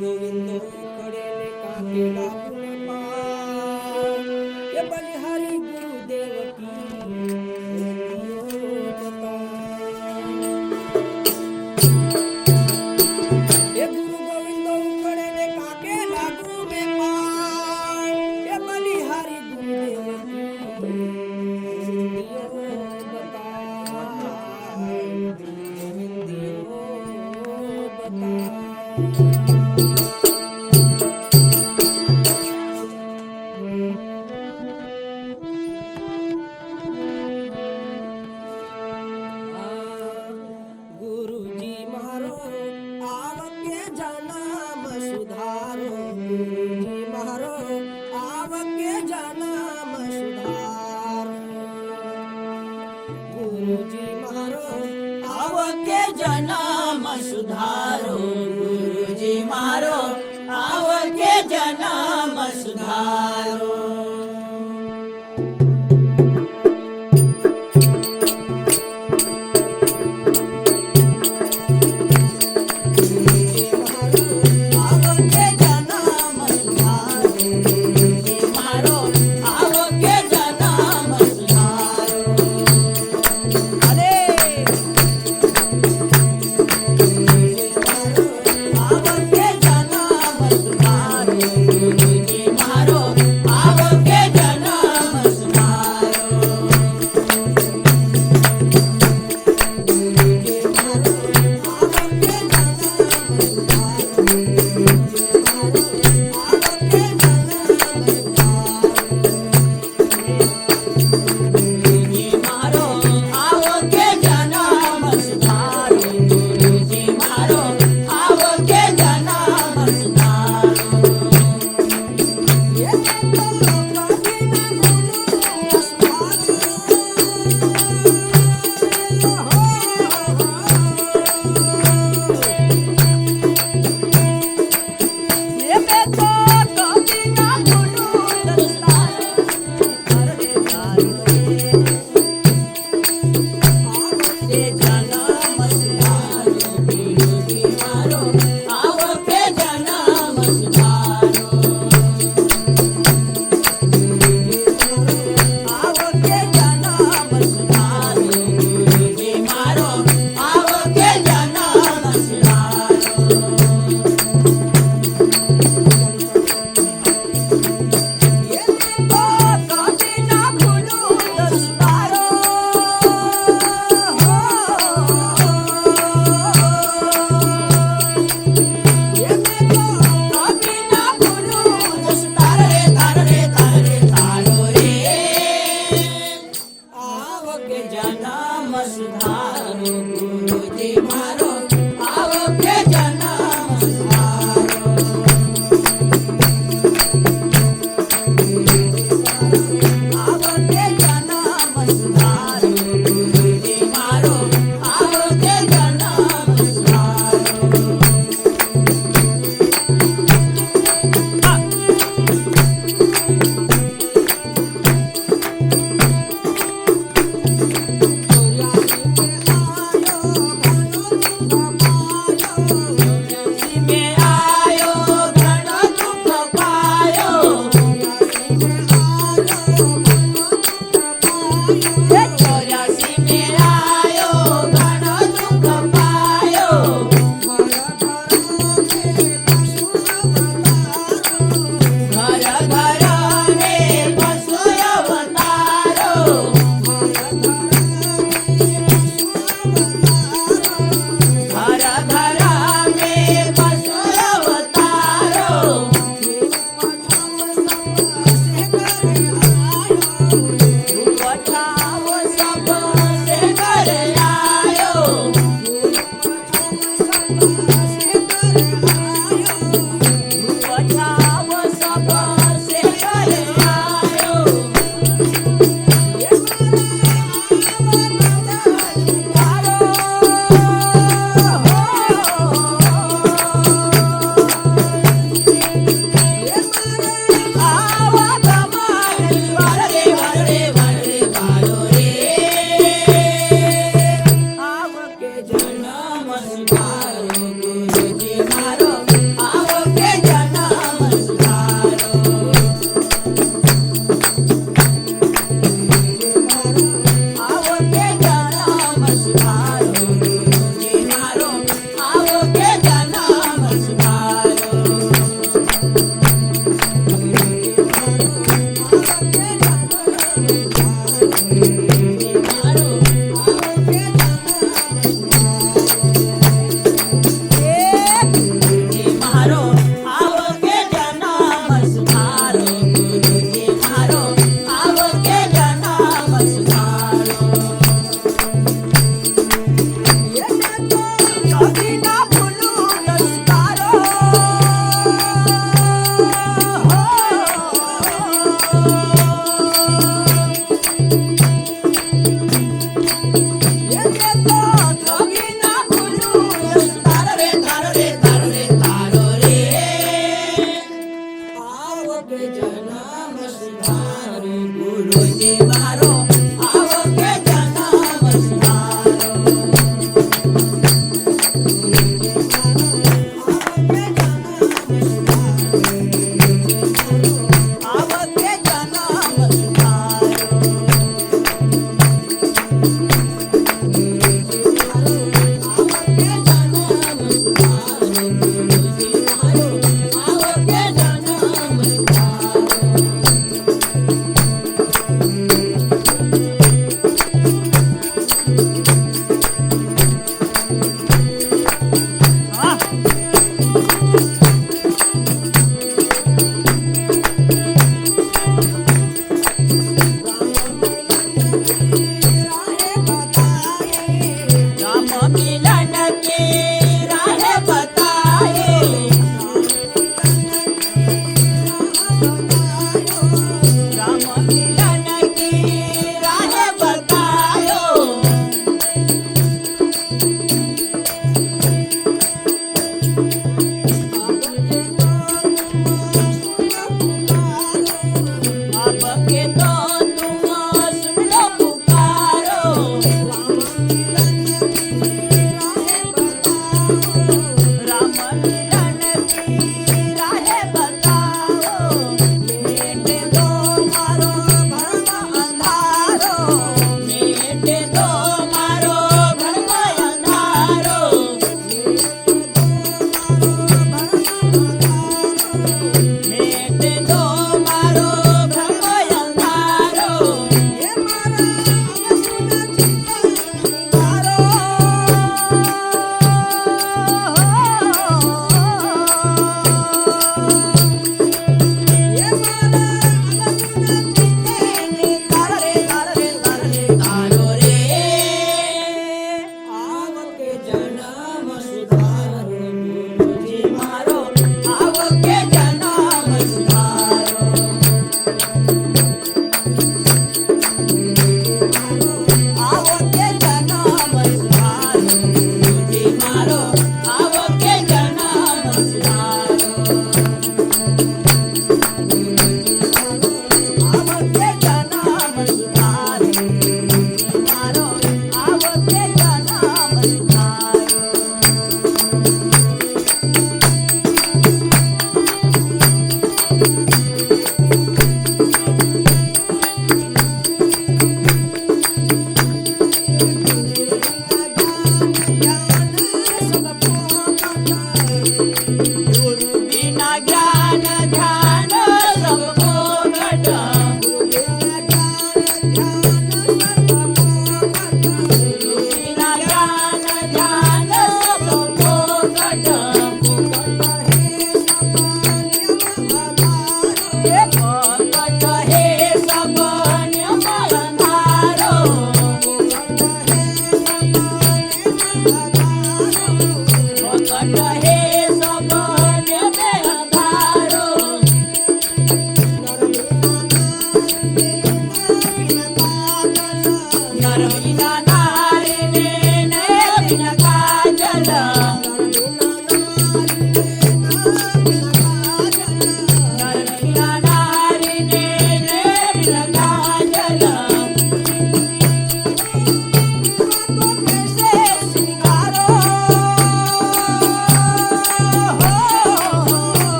गोविंद कडेले काके लागून पाय ये बलिहारी गुरुदेव की ये गुरु गोविंद कडेले काके लागून पाय ये बलिहारी गुरुदेव की गुरुजी मारो आवके जन्म सुधारो गुरुजी मारो आवके जन्म सुधारो गुरुजी मारो आवके जन्म सुधारो गुरुजी मारो आवके जन्म सुधारो आवके जन्म सुधारो गुरुजी मारो आवके जन्म सुधारो अरे आवके जन्म सुधारो गुरुजी मारो आवके जन्म सुधारो गुरुजी मारो आवके जन्म सुधारो गुरुजी मारो आवके जन्म सुधारो जन्म सुधारो गुरुजी मारो आवके जन्म सुधारो आवके जन्म सुधारो गुरुजी मारो आवके जन्म सुधारो आयो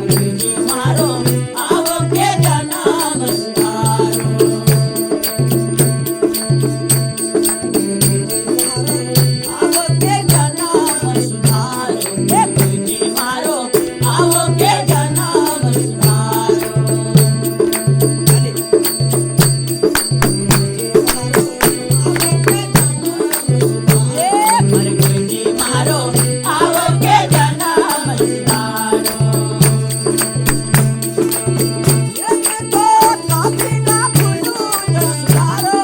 गुरुजी मारो आवके जन्म सुधारो आवके जन्म सुधारो गुरुजी मारो आवके जन्म सुधारो गुरुजी मारो आवके जन्म सुधारो तो कभी ना भूलू तो सुधारो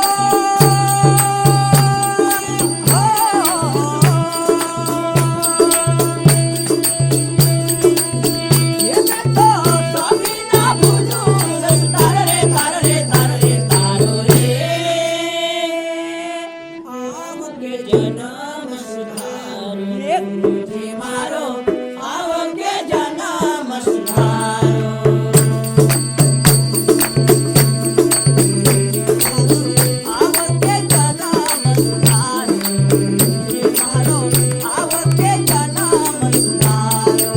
ये तो कभी ना भूलू रस तारो रे तारो रे तारो रे तारो रे आवके जन्म सुधारो गुरुजी मारो आवके जन्म सुधारो आवके जन्म सुधारो गुरुजी मारो आवके जन्म सुधारो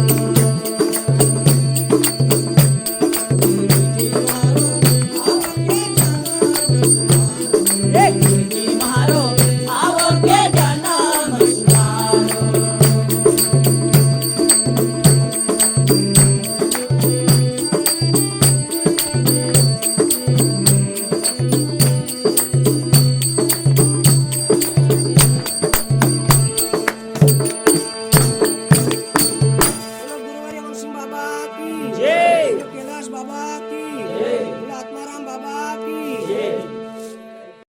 गुरुजी मारो आवके जन्म सुधारो बोलो गुरुवारी अमर सिंह बाबा की जय